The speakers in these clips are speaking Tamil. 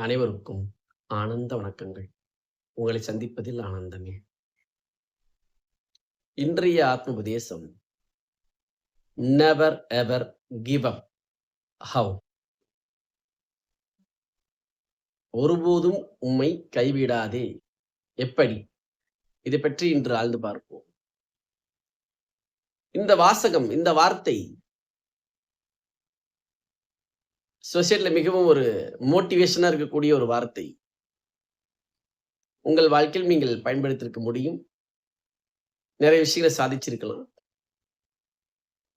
அனைவருக்கும் ஆனந்த வணக்கங்கள். உங்களை சந்திப்பதில் ஆனந்தமே. இன்றைய ஆத்மோபதேசம் never ever give up. How? ஒருபோதும் உம்மை கைவிடாதே. எப்படி? இதை பற்றி இன்று ஆழ்ந்து பார்ப்போம். இந்த வாசகம், இந்த வார்த்தை சொசைட்டில மிகவும் ஒரு மோட்டிவேஷனா இருக்கக்கூடிய ஒரு வார்த்தை. உங்கள் வாழ்க்கையில் நீங்கள் பயன்படுத்தியிருக்க முடியும். நிறைய விஷயங்களை சாதிச்சிருக்கலாம்.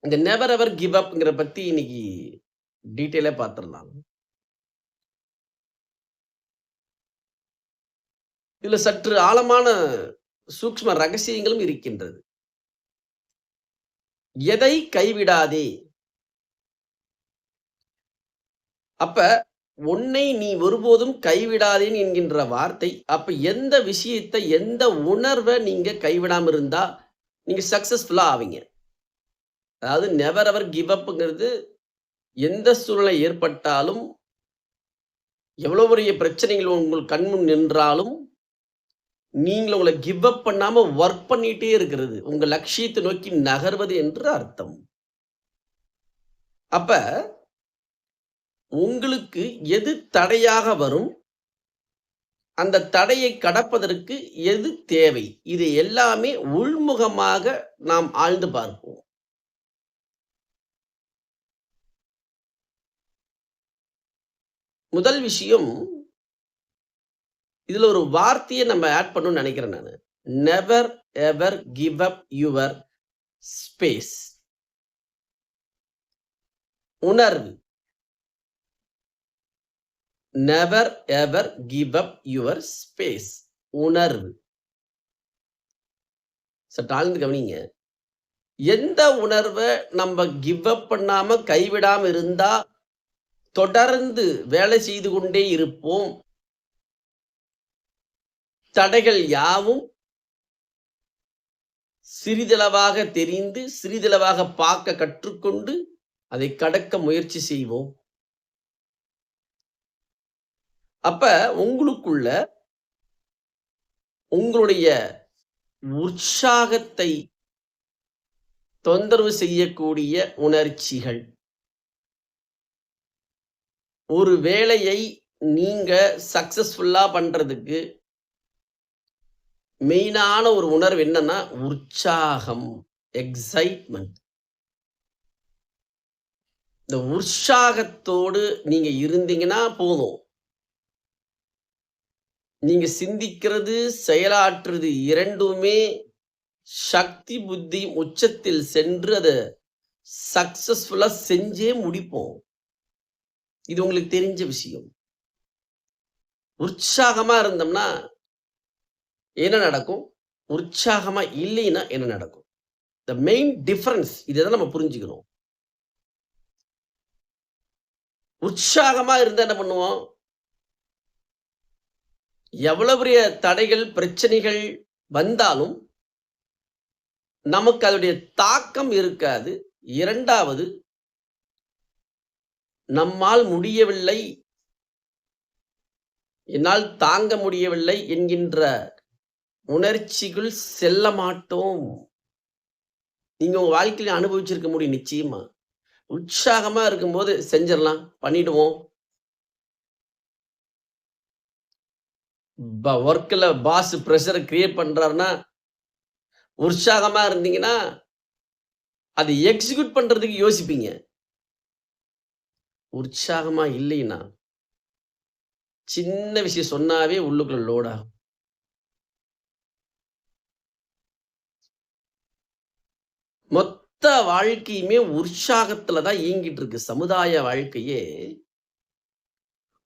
இந்த நெவர் எவர் கிவ் அப்ங்கிற பத்தி இன்னைக்கு டீட்டெயிலா பார்த்துடலாம். இதுல சற்று ஆழமான சூக்ஷ்ம ரகசியங்களும் இருக்கின்றது. எதை கைவிடாதே. அப்ப உன்னை நீ ஒருபோதும் கைவிடாதேன்னு என்கின்ற வார்த்தை, அப்ப எந்த விஷயத்தை, எந்த உணர்வை நீங்க கைவிடாம இருந்தா நீங்க சக்சஸ்ஃபுல்லா ஆவீங்க. அதாவது நெவர் எவர் கிவ் அப்ங்கிறது எந்த சூழ்நிலை ஏற்பட்டாலும், எவ்வளவு பெரிய பிரச்சனைகள் உங்கள் கண்முன் நின்றாலும், நீங்கள் உங்களை கிவ் அப் பண்ணாம ஒர்க் பண்ணிட்டே இருக்கிறது. உங்க லட்சியத்தை நோக்கி நகர்வது என்று அர்த்தம். அப்ப உங்களுக்கு எது தடையாக வரும்? அந்த தடையை கடப்பதற்கு எது தேவை? இது எல்லாமே உள்முகமாக நாம் ஆழ்ந்து பார்ப்போம். முதல் விஷயம், இதுல ஒரு வார்த்தையை நம்ம ஆட் பண்ணணும்னு நினைக்கிறேன் நானு. Never ever give up your space. உணர்வு. Never ever give up your space. உணர்வு. சற்று ஆழ்ந்து கவனிங்க. எந்த உணர்வை நம்ம கிவ் அப் பண்ணாம கைவிடாம இருந்தா தொடர்ந்து வேலை செய்து கொண்டே இருப்போம். தடைகள் யாவும் சிறிதளவாக தெரிந்து, சிறிதளவாக பார்க்க கற்றுக்கொண்டு அதை கடக்க முயற்சி செய்வோம். அப்ப உங்களுக்குள்ள உங்களுடைய உற்சாகத்தை தொந்தரவு செய்யக்கூடிய உணர்ச்சிகள், ஒரு வேலையை நீங்க சக்சஸ்ஃபுல்லா பண்றதுக்கு மெயினான ஒரு உணர்வு என்னன்னா உற்சாகம், எக்ஸைட்மெண்ட். இந்த உற்சாகத்தோடு நீங்க இருந்தீங்கன்னா போதும். நீங்க சிந்திக்கிறது, செயலாற்றுறது இரண்டுமே சக்தி புத்தி உச்சத்தில் சென்று அதை சக்சஸ்ஃபுல்லா செஞ்சே முடிப்போம். இது உங்களுக்கு தெரிஞ்ச விஷயம். உற்சாகமா இருந்தோம்னா என்ன நடக்கும்? உற்சாகமா இல்லைன்னா என்ன நடக்கும்? த மெயின் டிஃபரன்ஸ் இதைதான் நம்ம புரிஞ்சுக்கணும். உற்சாகமா இருந்தா என்ன பண்ணுவோம்? எவ்வளவு பெரிய தடைகள், பிரச்சனைகள் வந்தாலும் நமக்கு அதனுடைய தாக்கம் இருக்காது. இரண்டாவது, நம்மால் முடியவில்லை, என்னால் தாங்க முடியவில்லை என்கின்ற உணர்ச்சிகள் செல்ல மாட்டோம். நீங்க உங்க வாழ்க்கையில அனுபவிச்சிருக்க முடியும் நிச்சயமா. உற்சாகமா இருக்கும்போது செஞ்சிடலாம், பண்ணிடுவோம். ஒர்க்ல பாஸ் பிரஷரை கிரியேட் பண்றாருன்னா, உற்சாகமா இருந்தீங்கன்னா அதை எக்ஸிக்யூட் பண்றதுக்கு யோசிப்பீங்க. உற்சாகமா இல்லைன்னா சின்ன விஷயம் சொன்னாவே உள்ளுக்குள்ள லோட் ஆகும். மொத்த வாழ்க்கையுமே உற்சாகத்துல தான் இயங்கிட்டு இருக்கு. சமுதாய வாழ்க்கையே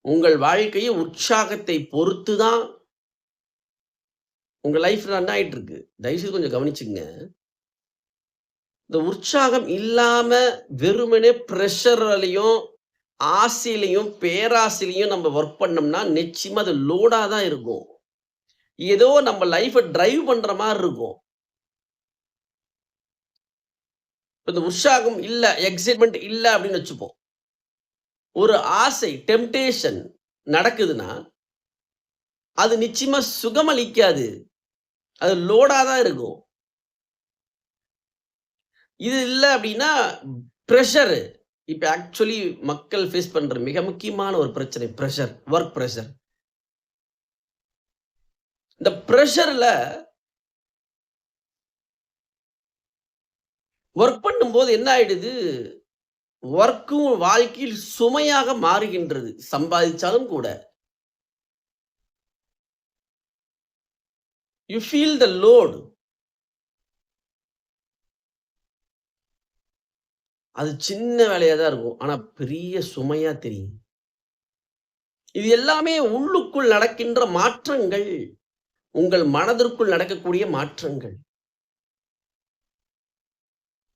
உங்கள் வாழ்க்கையை உற்சாகத்தை பொறுத்து தான் உங்க லைஃப் ரன் ஆயிட்டு இருக்கு. தயவுசெய்து கொஞ்சம் கவனிச்சுங்க. இந்த உற்சாகம் இல்லாம வெறுமனே பிரஷர்லையும், ஆசையிலையும், பேராசையிலையும் நம்ம ஒர்க் பண்ணோம்னா நிச்சயமா அது லோடா தான் இருக்கும். ஏதோ நம்ம லைஃபை டிரைவ் பண்ற மாதிரி இருக்கும். இந்த உற்சாகம் இல்ல, எக்ஸைட்மெண்ட் இல்ல அப்படின்னு வச்சுப்போம். ஒரு ஆசை, டெம்டேஷன், நடக்குதுன்னா, அது நிச்சயமா சுகமளிக்காது. அது லோடா தான் இருக்கும். இது இல்ல அப்டின்னா, பிரஷர். இப்ப ஆக்சுவலி மக்கள் ஃபேஸ் பண்ற மிக முக்கியமான ஒரு பிரச்சனை பிரஷர், வொர்க் பிரஷர். இந்த பிரஷர்ல வொர்க் பண்ணும்போது என்ன ஆயிடுது, வொர்க்கும் வாழ்க்கையில் சுமையாக மாறுகின்றது. சம்பாதிச்சாலும் கூட. You feel the load. அது சின்ன வேலையா தான் இருக்கும். ஆனா பெரிய சுமையா தெரியும். இது எல்லாமே உள்ளுக்குள் நடக்கின்ற மாற்றங்கள். உங்கள் மனதிற்குள் நடக்கக்கூடிய மாற்றங்கள்.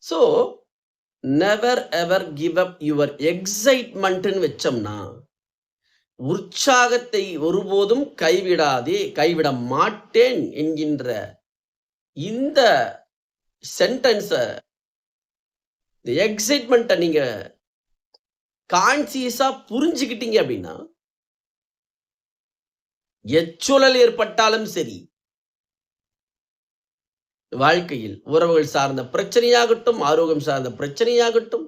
So, never ever give up your எக்ஸைட்மென்ட்ன்னு வச்சோம்னா, உற்சாகத்தை ஒருபோதும் கைவிடாதே, கைவிட மாட்டேன் என்கின்ற இந்த சென்டென்ஸ, இந்த எக்ஸைட்மென்ட்ட நீங்க கான்ஷியஸா புரிஞ்சுக்கிட்டீங்க அப்படின்னா, எச்சூழல் ஏற்பட்டாலும் சரி, வாழ்க்கையில் உறவுகள் சார்ந்த பிரச்சனையாகட்டும், ஆரோக்கியம் சார்ந்த பிரச்சனையாகட்டும்,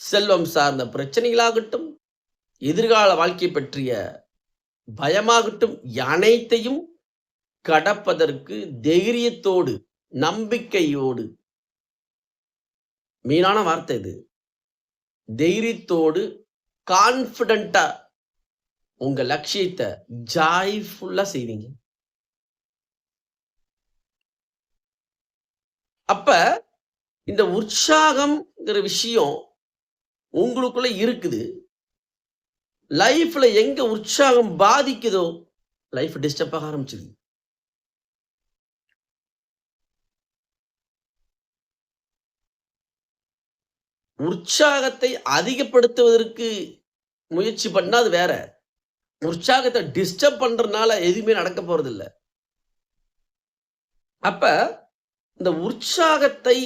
செல்வம் சார்ந்த பிரச்சனைகளாகட்டும், எதிர்கால வாழ்க்கை பற்றிய பயமாகட்டும், அனைத்தையும் கடப்பதற்கு தைரியத்தோடு, நம்பிக்கையோடு, மெயினான வார்த்தை இது. தைரியத்தோடு, கான்ஃபிடென்ட்டா உங்க லட்சியத்த ஜாய்ஃபுல்லா செய்வீங்க. அப்ப இந்த உற்சாகம்ங்கிற விஷயம் உங்களுக்குள்ள இருக்குது. லைஃப்ல எங்க உற்சாகம் பாதிக்குதோ, லைஃப் டிஸ்டர்ப் ஆக ஆரம்பிச்சுது. உற்சாகத்தை அதிகப்படுத்துவதற்கு முயற்சி பண்ணா அது வேற. உற்சாகத்தை டிஸ்டர்ப் பண்றதுனால எதுவுமே நடக்க போறதில்ல. அப்ப இந்த உற்சாகத்தை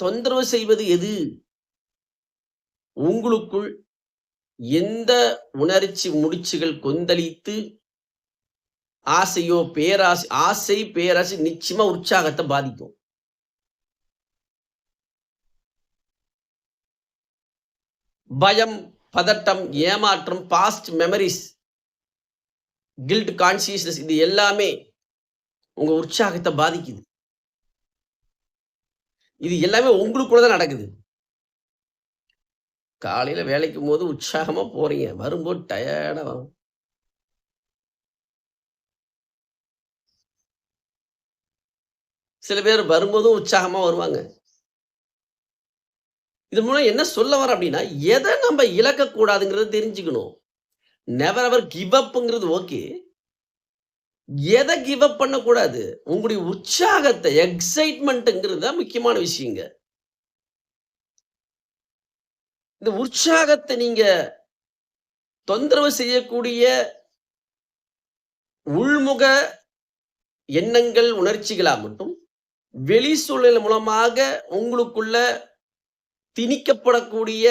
தொந்தரவு செய்வது எது? உங்களுக்குள் எந்த உணர்ச்சி முடிச்சுகள் கொந்தளித்து ஆசையோ, பேராசை ஆசை, பேராசை நிச்சயமா உற்சாகத்தை பாதிக்கும். பயம், பதட்டம், ஏமாற்றம், பாஸ்ட் மெமரிஸ், கில்ட் கான்ஷியஸ்னஸ் இது எல்லாமே உங்க உற்சாகத்தை பாதிக்குது. இது எல்லாமே உங்களுக்குள்ள தான் நடக்குது. காலையில வேலைக்கும் போது உற்சாகமா போறீங்க. வரும்போது டயர்டா வரும். சில பேர் வரும்போதும் உற்சாகமா வருவாங்க. இது மூலம் என்ன சொல்ல வரேன் அப்படின்னா, எத நம்ம இழக்கக்கூடாதுங்கிறத தெரிஞ்சுக்கணும். நெவர் எவர் கிவ் அப்ங்கிறது ஓகே. எத கிவ் அப் பண்ணக்கூடாது? உங்களுடைய உற்சாகத்த எக்ஸைட்மென்ட்ங்கிறது தான் முக்கியமான விஷயங்க. இந்த உற்சாகத்த நீங்க தொந்தரவு செய்யக்கூடிய உள்முக எண்ணங்கள், உணர்ச்சிகளாகட்டும், வெளி சூழல் மூலமாக உங்களுக்குள்ள திணிக்கப்படக்கூடிய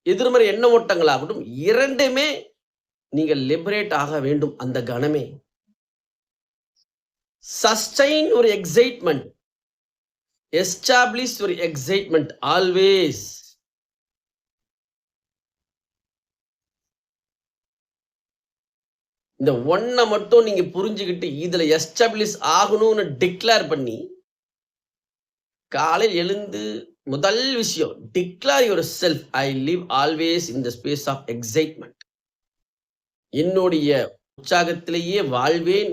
எதிர்மறை எண்ண ஓட்டங்களாகட்டும், 2மே நீங்கள் லிபரேட் ஆக வேண்டும் அந்த கணமே. சஸ்டெயின் ஒரு எக்ஸைட்மென்ட். எஸ்டாப்ளிஷ் ஒரு எக்ஸைட்மென்ட் ஆல்வேஸ். இந்த ஒன்ன மட்டும் நீங்க புரிஞ்சுகிட்டு இதுல எஸ்டாப்ளிஷ் ஆகணும்னு டிக்ளேர் பண்ணி காலையில் எழுந்து முதல் விஷயம் declare your self I live always in the space of excitement. என்னுடைய உற்சாகத்திலேயே வாழ்வேன்,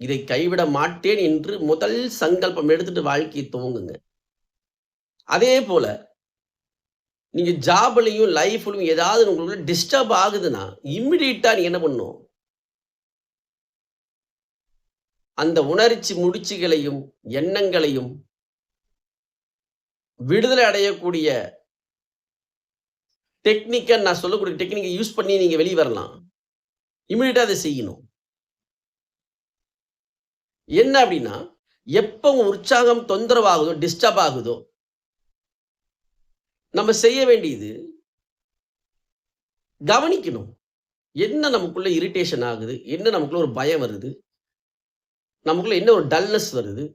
இதை கைவிட மாட்டேன் என்று முதல் சங்கல்பம் எடுத்துட்டு வாழ்க்கையை துவங்குங்க. அதே போல நீங்க ஜாப்லையும் லைஃப்லையும் ஏதாவது உங்களுக்கு டிஸ்டர்ப் ஆகுதுன்னா இம்மிடியட்டா நீங்க என்ன பண்ணணும், அந்த உணர்ச்சி முடிச்சுகளையும் எண்ணங்களையும் விடுதலை அடையக்கூடிய டெக்னிக்கை நான் சொல்லக்கூடிய டெக்னிக்கை யூஸ் பண்ணி நீங்க வெளியே வரலாம். இமிடியேட்டா அதை செய்யணும். என்ன அப்படின்னா, எப்போ உற்சாகம் தொந்தரவாகுதோ, டிஸ்டர்ப் ஆகுதோ, நம்ம செய்ய வேண்டியது கவனிக்கணும். என்ன நமக்குள்ள இரிட்டேஷன் ஆகுது? என்ன நமக்குள்ள ஒரு பயம் வருது? நமக்குள்ள என்ன ஒரு டல்னஸ் வருது?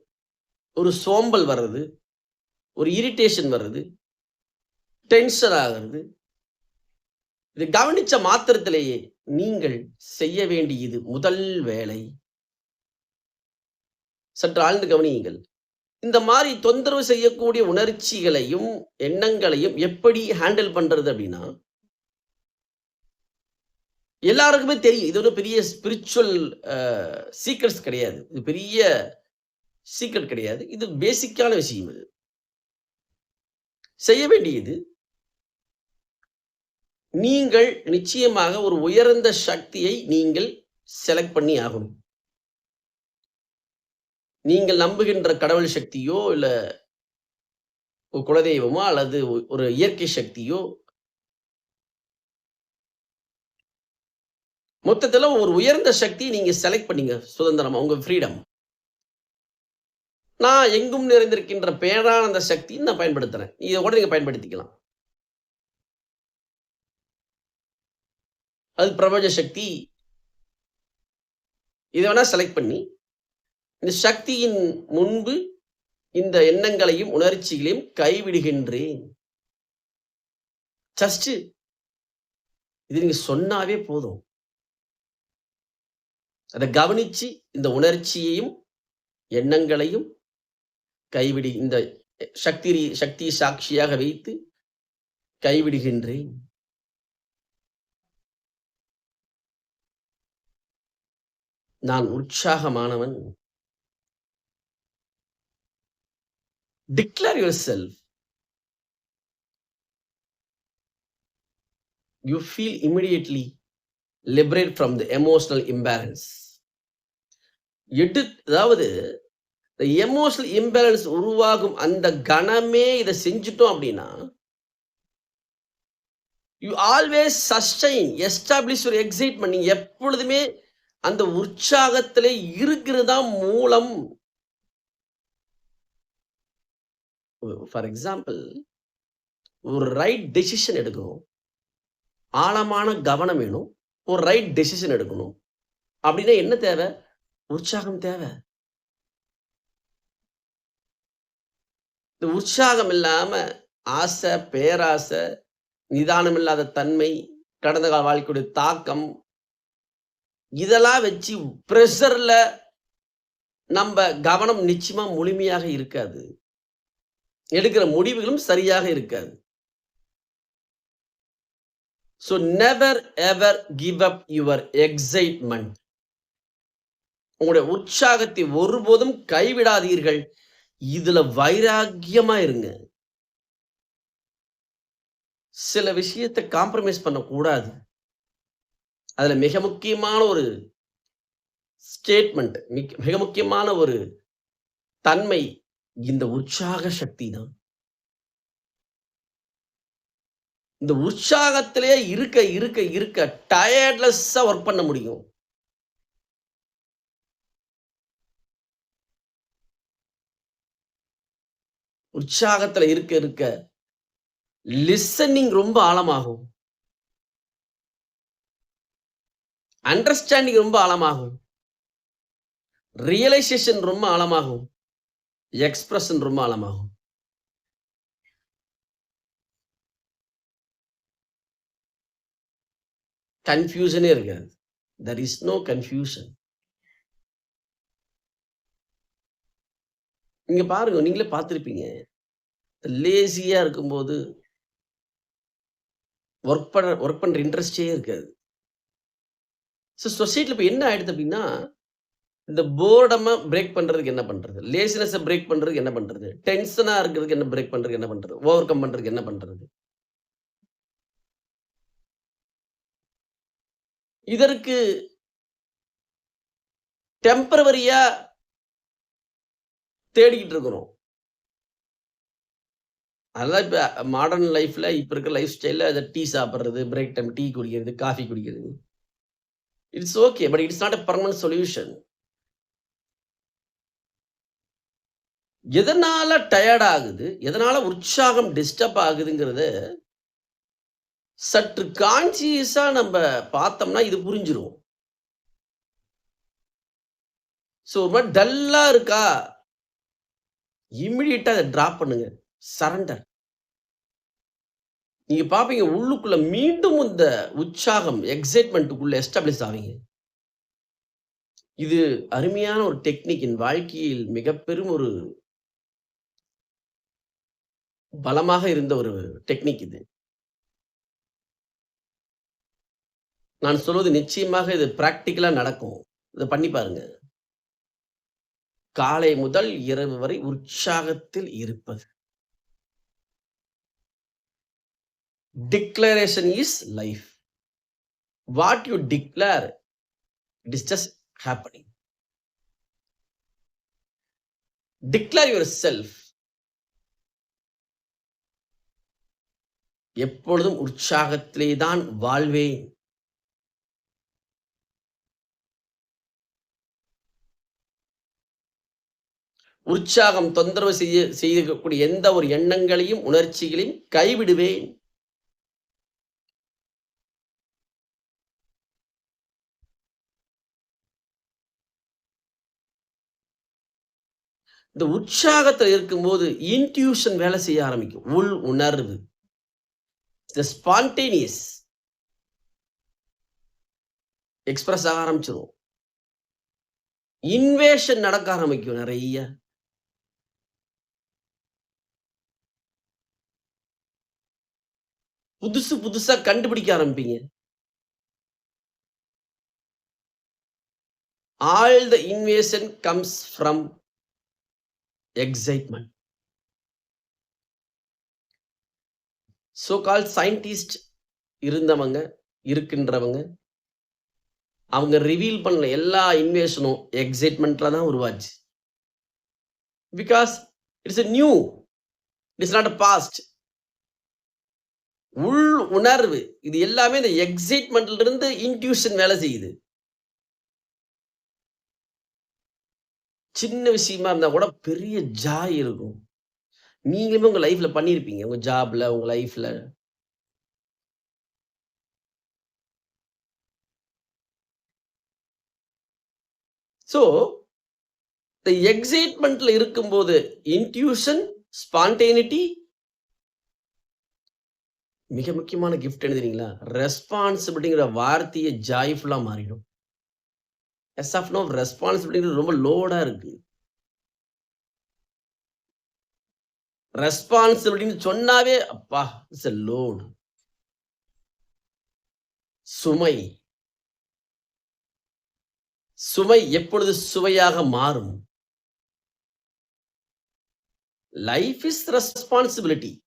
ஒரு சோம்பல் வர்றது, ஒரு இரிட்டேஷன் வர்றது, டென்ஷன் ஆகுறது. இத கவனிச்ச மாத்திரத்திலேயே நீங்கள் செய்ய வேண்டியது முதல் வேலை, சற்று ஆழ்ந்து கவனியுங்கள். இந்த மாரி தொந்தரவு செய்யக்கூடிய உணர்ச்சிகளையும், எண்ணங்களையும் எப்படி ஹேண்டில் பண்றது அப்டின்னா, எல்லாருக்குமே தெரியும். இது ஒரு பெரிய ஸ்பிரிச்சுவல் அ சீக்ரெட்ஸ் கிடையாது. இது பெரிய சீக்ரெட் கிடையாது. இது பேசிக்கான விஷயம் இது. செய்ய வேண்டியது, நீங்கள் நிச்சயமாக ஒரு உயர்ந்த சக்தியை நீங்கள் செலக்ட் பண்ணி ஆகணும். நீங்கள் நம்புகின்ற கடவுள் சக்தியோ, இல்ல குலதெய்வமோ, அல்லது ஒரு இயற்கை சக்தியோ, மொத்தத்துல ஒரு உயர்ந்த சக்திய நீங்க செலக்ட் பண்ணீங்க சுதந்திரமா, உங்க ஃப்ரீடம். நான் எங்கும் நிறைந்திருக்கின்ற பேரானந்த சக்தின்னு நான் பயன்படுத்துறேன். இத கூட நீங்க பயன்படுத்திக்கலாம். அது பிரபஞ்ச சக்தி. இத வேணா செலக்ட் பண்ணி, இந்த சக்தியின் முன்பு இந்த எண்ணங்களையும், உணர்ச்சிகளையும் கைவிடுகின்றேன். ஜஸ்ட் இது நீங்க சொன்னாவே போதும். அத கவனிச்சு இந்த உணர்ச்சியையும், எண்ணங்களையும் இந்த சக்தி சாட்சியாக வைத்து கைவிடுகின்றேன். நான் உற்சாகமானவன். Declare yourself. You feel immediately liberate from the emotional imbalance. அதாவது எமோஷனல் இம்பேலன்ஸ் உருவாகும் அந்த கணமே இத செஞ்சுட்டோம் அப்படின்னா, யூ ஆல்வேஸ் சஸ்டெயின், எஸ்டாப்ளிஷ் ஒரு எக்ஸைட்மென்ட். நீங்க எப்பொழுதுமே அந்த உற்சாகத்திலே இருக்கிறது தான் மூலம். ஃபார் எக்ஸாம்பிள், ஒரு ரைட் டெசிஷன் எடுக்கணும். ஆழமான கவனம் வேணும். ஒரு ரைட் டெசிஷன் எடுக்கணும். அப்படின்னா என்ன தேவை? உற்சாகம் தேவை. இந்த உற்சாகம் இல்லாம ஆசை, பேராசை, நிதானம் இல்லாத தன்மை, கடந்த கால வாழ்க்கையுடைய தாக்கம், இதெல்லாம் வச்சு பிரஷர்ல நம்ப கவனம் நிச்சயமா முழுமையாக இருக்காது. எடுக்கிற முடிவுகளும் சரியாக இருக்காது. So never ever give up your excitement. உங்களுடைய உற்சாகத்தை ஒருபோதும் கைவிடாதீர்கள். இதுல வைராக்கியமா இருங்க. சில விஷயத்தை காம்ப்ரமைஸ் பண்ணக்கூடாது. அதுல மிக முக்கியமான ஒரு ஸ்டேட்மெண்ட், மிக முக்கியமான ஒரு தன்மை இந்த உற்சாக சக்தி தான். இந்த உற்சாகத்திலே இருக்க டயர்ட்லெஸ்ஸா ஒர்க் பண்ண முடியும். உற்சாகத்துல இருக்க லிசனிங் ரொம்ப ஆழமாகும். அண்டர்ஸ்டாண்டிங் ரொம்ப ஆழமாகும். ரியலைசேஷன் ரொம்ப ஆழமாகும். எக்ஸ்பிரஷன் ரொம்ப ஆழமாகும். கன்ஃபியூஷனே இருக்காது. there is no confusion. நீங்க பாருங்க, நீங்களே பார்த்திருப்பீங்க. லேசியா இருக்கும்போது ஒர்க் பண்ற இன்ட்ரெஸ்டே இருக்காது. சொசைட்டில இப்ப என்ன ஆயிடுது அப்படின்னா, இந்த போர்டம பிரேக் பண்றதுக்கு என்ன பண்றது? லேசினஸ பிரேக் பண்றதுக்கு என்ன பண்றது? டென்ஷனா இருக்கிறதுக்கு என்ன பிரேக் பண்றதுக்கு என்ன பண்றது? ஓவர் கம் பண்றதுக்கு என்ன பண்றது? இதற்கு டெம்பரவரியா தேடிக்கிட்டு இருக்கிறோம். அதெல்லாம் இப்ப மாடர்ன் லைஃப்ல இப்ப இருக்கிற லைஃப் ஸ்டைல்ல அந்த டீ சாப்பிடுறது, பிரேக் டைம் டீ குடிக்கிறது, காஃபி குடிக்கிறது. It's okay. But it's not a permanent solution. எதனால டயர்ட் ஆகுது? எதனால உற்சாகம் டிஸ்டர்ப் ஆகுதுங்கிறத சற்று கான்ஷியஸா நம்ம பார்த்தோம்னா இது புரிஞ்சிரும். ஸோ ஒரு மாரி டல்லா இருக்கா, இம்மீடியட்டா அத டிராப் பண்ணுங்க. சரண்டர். நீங்க பார்ப்பீங்க உள்ளுக்குள்ள மீண்டும் இந்த உற்சாகம், எக்ஸைட்மென்ட்க்குள்ள எஸ்டாப்லிஷ் ஆவீங்க. இது அருமையான ஒரு டெக்னிக் என் வாழ்க்கையில் மிகப்பெரும் ஒரு பலமாக இருந்த ஒரு டெக்னிக் இது. நான் சொல்வது நிச்சயமாக இது பிராக்டிகலா நடக்கும். இத பண்ணி பாருங்க. காலை முதல் இரவு வரை உற்சாகத்தில் இருப்பது. Declaration is life. What you declare it is just happening. Declare your self. எப்பொழுதும் உற்சாகத்திலே தான் வாழ்வேன். உற்சாகம் தொந்தரவு செய்யக்கூடிய எந்த ஒரு எண்ணங்களையும், உணர்ச்சிகளையும் கைவிடுவேன். இந்த உற்சாகத்துல இருக்கும்போது இன்ட்யூஷன் வேலை செய்ய ஆரம்பிக்கும். உள் உணர்வு. இந்த ஸ்பான்டேனியஸ் எக்ஸ்பிரஸ் ஆக ஆரம்பிச்சிரும். இன்வேஷன் நடக்க ஆரம்பிக்கும் நெறைய. புதுசு புதுசா கண்டுபிடிக்க ஆரம்பிப்பீங்க. All the innovation comes from excitement. So called scientist இருந்தவங்க, இருக்கின்றவங்க, அவங்க ரிவீல் பண்ண எல்லா இன்வேஷனும் எக்ஸைட்மென்ட்ல தான் உருவாச்சு. Because it's a new. It is not a past. உள் உணர்வு. இது எல்லாமே இந்த எக்ஸைட்மென்ட்ல இருந்து இன்ட்யூஷன் வேலை செய்யுது. சின்ன விஷயமா இருந்தா கூட பெரிய ஜாய் இருக்கும். நீங்களுமே உங்க லைஃப்ல பண்ணியிருப்பீங்க. உங்க ஜாப்ல, உங்க லைஃப்ல. சோ, இந்த எக்ஸைட்மென்ட்ல இருக்கும்போது இன்ட்யூஷன், ஸ்பான்டேனிட்டி மிக முக்கியமான கிஃப்ட் என்ன தெரியுங்களா? ரெஸ்பான்சிபிலிட்டிங்கிற வார்த்தையே ஜாய்ஃபுல்லா மாறிடும். எஸ் ஆஃப் நோ ரெஸ்பான்சிபிலிட்டிங்கிறது ரொம்ப லோடா இருக்கு. ரெஸ்பான்சிபிலிட்டின்னு சொன்னாவே அப்பா இட்ஸ் எ லோட். சுமை. சுமை எப்பொழுது சுவையாக மாறும்? Life is responsibility.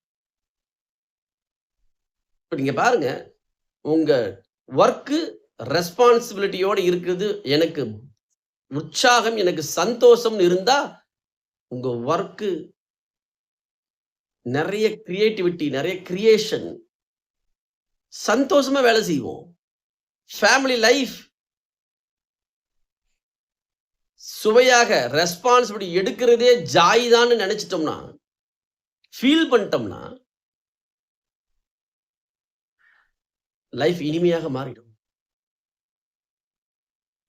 இப்ப நீங்க பாருங்க, உங்க வொர்க் ரெஸ்பான்சிபிலிட்டியோட இருக்குது. எனக்கு உற்சாகம், எனக்கு சந்தோஷம்னு இருந்தா, உங்க வொர்க் நெறைய கிரியேட்டிவிட்டி, நெறைய கிரியேஷன், சந்தோஷமா வேலை செய்வோம். ஃபேமிலி லைஃப் சுவையாக ரெஸ்பான்சிபிலிட்டி எடுக்கிறதே ஜாய் தான்னு நினைச்சிட்டோம்னா, ஃபீல் பண்ணிட்டோம்னா, லைஃப் இனிமையாக மாறிடும்.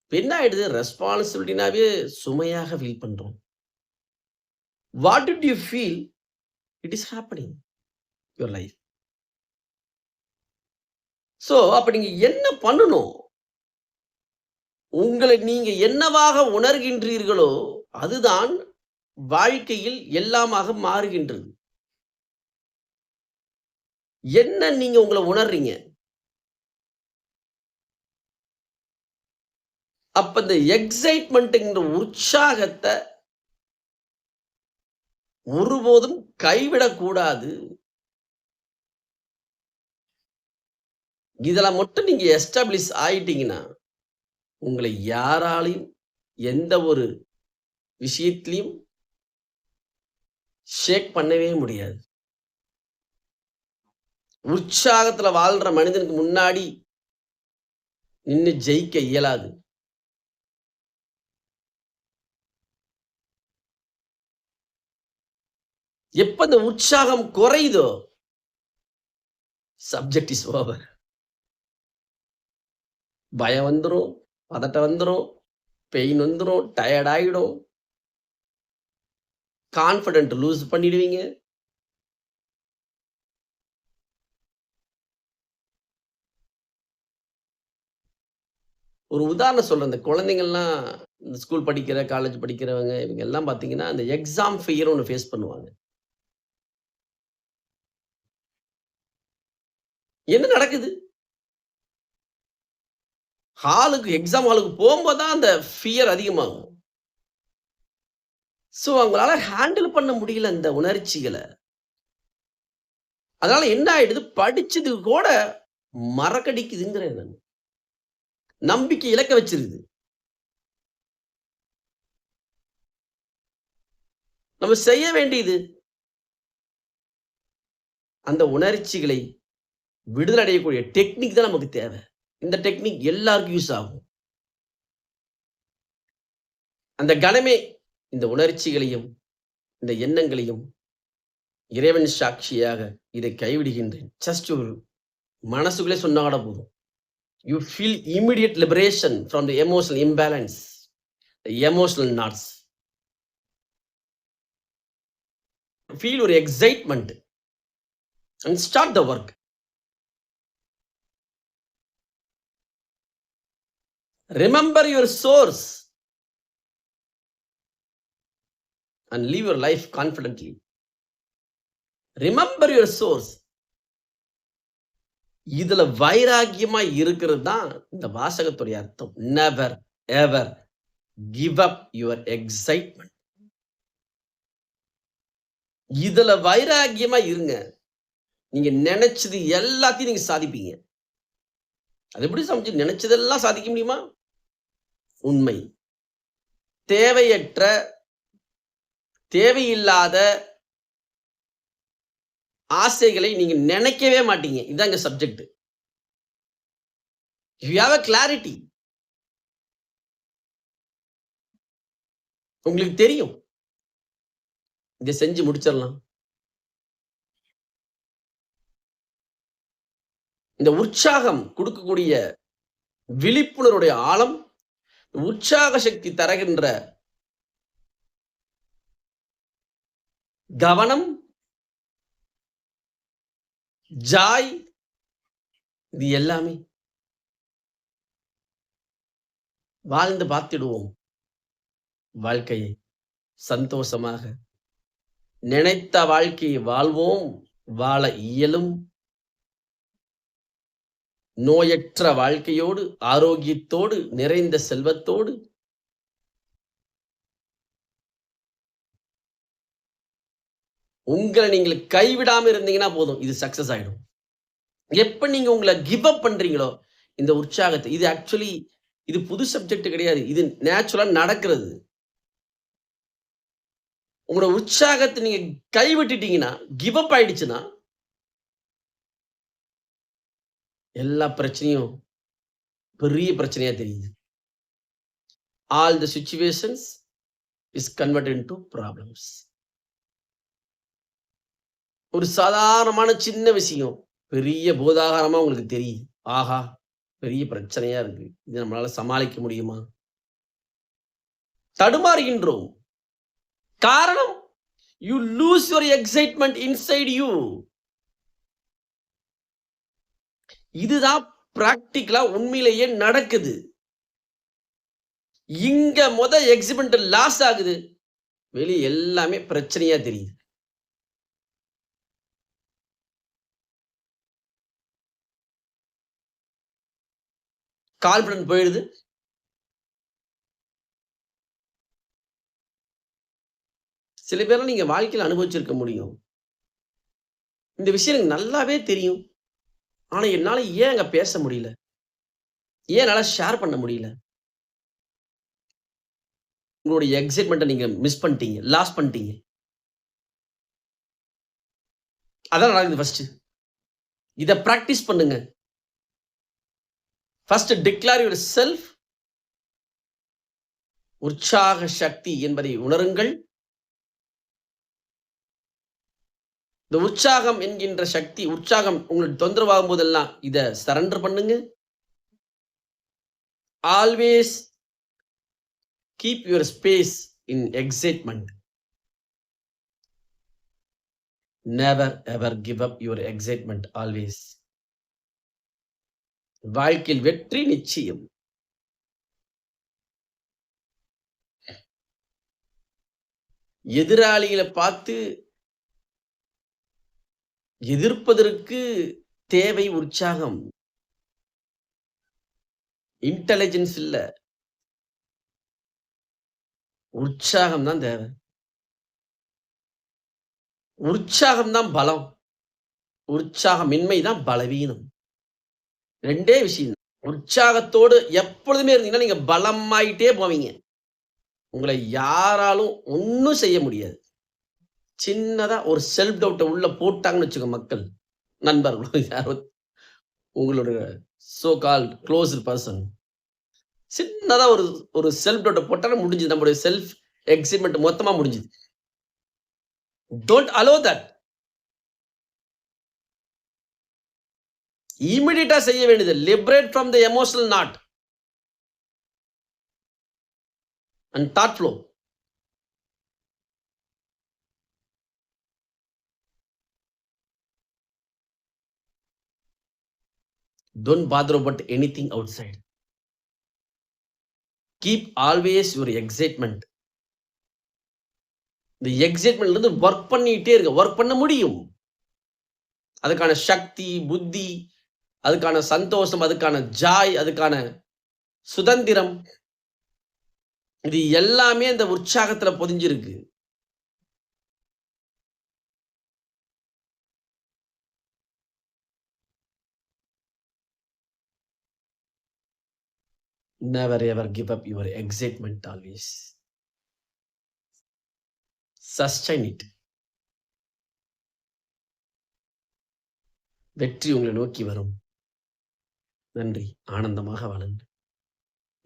என்ன ஆயிடுது? ரெஸ்பான்சிபிலிட்டினாவே சுமையாக ஃபீல் பண்றோம். What did you feel? It is happening your life. So அப்ப நீங்க என்ன பண்ணணும்? உங்களை நீங்க என்னவாக உணர்கின்றீர்களோ, அதுதான் வாழ்க்கையில் எல்லாமாக மாறுகின்றது. என்ன நீங்க உங்கள உணர்றீங்க? அப்ப இந்த எக்ஸைட்மென்ட்ங்கிற உற்சாகத்த ஒருபோதும் கைவிடக்கூடாது. இதுல மட்டும் நீங்க எஸ்டாப்ளிஷ் ஆயிட்டீங்கன்னா, உங்களை யாராலயும் எந்த ஒரு விஷயத்திலயும் ஷேக் பண்ணவே முடியாது. உற்சாகத்துல வாழ்ற மனிதனுக்கு முன்னாடி நின்னு ஜெயிக்க இயலாது. எப்ப இந்த உற்சாகம் குறையுதோ, சப்ஜெக்ட் இஸ் ஓவர். பயம் வந்துரும், பதட்டம் வந்துரும், பெயின் வந்துரும், டயர்ட் ஆயிடும். கான்ஃபிடென்ட் லூஸ் பண்ணிடுவீங்க. ஒரு உதாரணம் சொல்றேன். இந்த குழந்தைங்கள்லாம் இந்த ஸ்கூல் படிக்கிற, காலேஜ் படிக்கிறவங்க இவங்க எல்லாம் பார்த்தீங்கன்னா, அந்த எக்ஸாம் ஃபியர்ன்னு ஒண்ணு ஃபேஸ் பண்ணுவாங்க. என்ன நடக்குது? எக்ஸாம் ஹாலுக்கு போம்போது தான் அந்த ஃபியர் அதிகமாகும். அவங்களால ஹேண்டில் பண்ண முடியல அந்த உணர்ச்சிகள. அதனால என்ன ஆயிடுது? படிச்சது கூட மறக்கடிக்குதுங்கிறேன் நானு. நம்பிக்கை இழக்க வச்சிருது. நம்ம செய்ய வேண்டியது, அந்த உணர்ச்சிகளை விடுதலை அடையக்கூடிய டெக்னிக் தான் நமக்கு தேவை. இந்த டெக்னிக் எல்லாருக்கும் யூஸ் ஆகும். அந்த கணமே இந்த உணர்ச்சிகளையும், இந்த எண்ணங்களையும் இறைவன் சாட்சியாக இதை கைவிடுகின்றேன். ஜஸ்ட் ஒரு மனசுக்குள்ளே சொன்னா கூட போதும். You feel immediate liberation from the emotional imbalance, the emotional knots. Feel ஒரு excitement and start the work. Remember your source and live your life confidently. Remember your source. இதுல வைராக்கியமா இருக்கிறது தான் இந்த வாசகத்துடைய அர்த்தம். Never ever give up your excitement. இதுல வைராக்கியமா இருங்க. நீங்க நினைச்சது எல்லாத்தையும் நீங்க சாதிப்பீங்க. அது எப்படி நினைச்சதெல்லாம் சாதிக்க முடியுமா? உண்மை. தேவையற்ற, தேவையில்லாத ஆசைகளை நீங்க நினைக்கவே மாட்டீங்க. இதுதான் இங்க subject. You have a clarity. உங்களுக்கு தெரியும், இதை செஞ்சு முடிச்சிடலாம். இந்த உற்சாகம் கொடுக்கக்கூடிய விழிப்புணர்வுடைய ஆழம், உற்சாக சக்தி தருகின்ற கவனம், ஜாய், இது எல்லாமே வாழ்ந்து பார்த்திடுவோம். வாழ்க்கையை சந்தோஷமாக நினைத்த வாழ்க்கையை வாழ்வோம். வாழ இயலும். நோயற்ற வாழ்க்கையோடு, ஆரோக்கியத்தோடு, நிறைந்த செல்வத்தோடு உங்களை நீங்கள் கைவிடாம இருந்தீங்கன்னா போதும், இது சக்சஸ் ஆயிடும். எப்ப நீங்க உங்களை கிவ் அப் பண்றீங்களோ, இந்த உற்சாகத்தை, இது ஆக்சுவலி இது புது சப்ஜெக்ட் கிடையாது. இது நேச்சுரலா நடக்கிறது. உங்களோட உற்சாகத்தை நீங்க கைவிட்டுட்டீங்கன்னா, கிவ் அப் ஆயிடுச்சுன்னா, எல்லா பிரச்சனையும் பெரிய பிரச்சனையா தெரியுது. All the situations is converted into problems. ஒரு சாதாரணமான சின்ன விஷயம் பெரிய பூதாகாரமா உங்களுக்கு தெரியுது. ஆஹா, பெரிய பிரச்சனையா இருக்கு. இது நம்மளால சமாளிக்க முடியுமா? தடுமாறுகின்றோம். காரணம், you lose your excitement inside you. இதுதான் பிராக்டிகலா உண்மையிலேயே நடக்குது. இங்க எக்ஸிட்மெண்ட் லாஸ் ஆகுது. வெளியே எல்லாமே பிரச்சனையா தெரியுது. கான்ஃபிடன்ட் போயிடுது. சில பேர்லாம் நீங்க வாழ்க்கையில் அனுபவிச்சிருக்க முடியும். இந்த விஷயம் எனக்கு நல்லாவே தெரியும். ஆனா என்னால ஏன் அங்க பேச முடியல? ஏன் என்னால ஷேர் பண்ண முடியல? உங்களுடைய எக்ஸைட்மெண்ட்ட நீங்க மிஸ் பண்ணிட்டீங்க. லாஸ் பண்ணிட்டீங்க. அதான் நடக்குது ஃபர்ஸ்ட். இத பிராக்டிஸ் பண்ணுங்க. First declare your self. உற்சாக சக்தி என்பதை உணருங்கள். இந்த உற்சாகம் என்கின்ற சக்தி, உற்சாகம் உங்களுக்கு தொந்தரவாகும் போதெல்லாம் இத சரண்டர் பண்ணுங்க. Always keep your space in excitement. Never ever give up your excitement always. வாழ்க்கையில் வெற்றி நிச்சயம். எதிராளிகளை பார்த்து எதிர்ப்பதற்கு தேவை உற்சாகம். இன்டெலிஜென்ஸ் இல்ல. உற்சாகம் தான் தேவை. உற்சாகம் தான் பலம். உற்சாகமின்மை தான் பலவீனம். 2 விஷயம். உற்சாகத்தோடு எப்பொழுதுமே இருந்தீங்கன்னா நீங்க பலமாயிட்டே போவீங்க. உங்களை யாராலும் ஒண்ணும் செய்ய முடியாது. சின்னதா ஒரு செல்ஃப் டவுட்ட உள்ள போட்டாங்கன்னு வச்சுக்கோ மக்கள், நண்பர்களோ யாரோ உங்களுடைய சோ கால்ட் க்ளோஸ்ட் பெர்சன். சின்னதா ஒரு செல்ஃப் டவுட்ட போட்டாலே முடிஞ்சுது. நம்முடைய செல்ஃப் எக்ஸைட்மென்ட் மொத்தமா முடிஞ்சுது. Don't allow that. இமிடியேட்டா செய்ய வேண்டியது. Liberate from the emotional not and thought flow. Don't bother about anything outside. Keep always your excitement. இந்த எக்ஸைட்மென்ட்ல இருந்து ஒர்க் பண்ணிட்டே இருங்க. ஒர்க் பண்ண முடியும். அதுக்கான சக்தி, புத்தி, அதுக்கான சந்தோஷம், அதுக்கான ஜாய், அதுக்கான சுதந்திரம், இது எல்லாமே இந்த உற்சாகத்துல பொதிஞ்சிருக்கு. Never ever give up your excitement always. Sustain it. வெற்றி உங்களை நோக்கி வரும். நன்றி. ஆனந்தமாக வாழுங்கள்.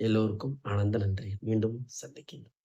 எல்லோருக்கும் ஆனந்த நன்றி. மீண்டும் சந்திக்கின்றோம்.